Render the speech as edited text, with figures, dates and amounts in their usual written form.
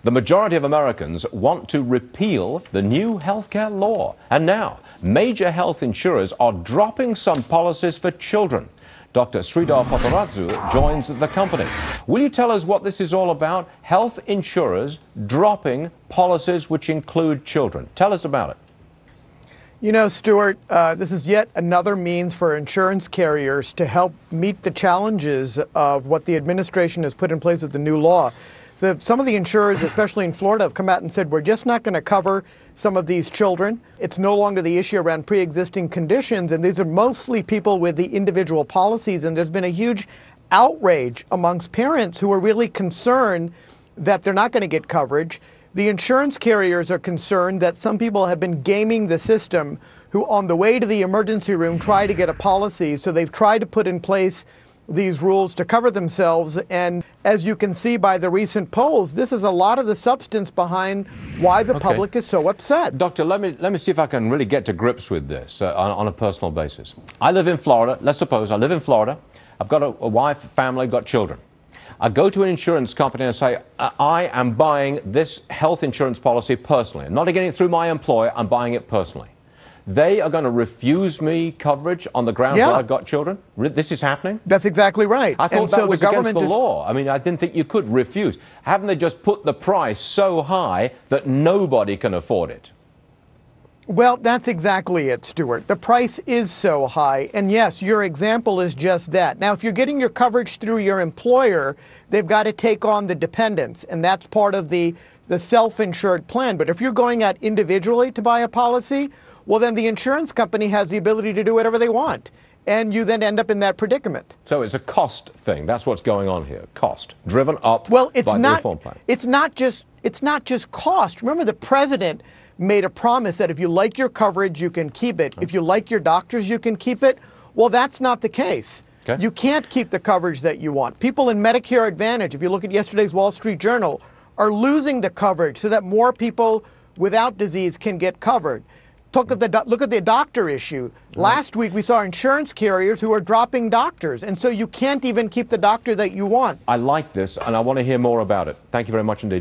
The majority of Americans want to repeal the new healthcare law. And now, major health insurers are dropping some policies for children. Dr. Sreedhar Potarazu joins the company. Will you tell us what this is all about? Health insurers dropping policies which include children. Tell us about it. You know, Stuart, this is yet another means for insurance carriers to help meet the challenges of what the administration has put in place with the new law. Some of the insurers, especially in Florida, have come out and said, we're just not going to cover some of these children. It's no longer the issue around pre-existing conditions, and these are mostly people with the individual policies, and there's been a huge outrage amongst parents who are really concerned that they're not going to get coverage. The insurance carriers are concerned that some people have been gaming the system who, on the way to the emergency room, try to get a policy. So they've tried to put in place these rules to cover themselves. And as you can see by the recent polls, this is a lot of the substance behind why the public is so upset. Doctor, let me see if I can really get to grips with this on a personal basis. I live in Florida. Let's suppose I live in Florida. I've got a wife, family, got children. I go to an insurance company and say, I am buying this health insurance policy personally. I'm not getting it through my employer, I'm buying it personally. They are going to refuse me coverage on the grounds that I've got children? This is happening? That's exactly right. I thought that was against the law. I mean, I didn't think you could refuse. Haven't they just put the price so high that nobody can afford it? Well, that's exactly it, Stuart. The price is so high. And yes, your example is just that. Now, if you're getting your coverage through your employer, they've got to take on the dependents, and that's part of the self-insured plan. But if you're going out individually to buy a policy, well, then the insurance company has the ability to do whatever they want. And you then end up in that predicament. So it's a cost thing. That's what's going on here. Cost driven up by the reform plan. It's not just cost. Remember, the president made a promise that if you like your coverage, you can keep it. If you like your doctors, you can keep it. Well, that's not the case. Okay. You can't keep the coverage that you want. People in Medicare Advantage, if you look at yesterday's Wall Street Journal, are losing the coverage so that more people without disease can get covered. Look at the doctor issue. Last week, we saw insurance carriers who are dropping doctors, and so you can't even keep the doctor that you want. I like this, and I want to hear more about it. Thank you very much indeed.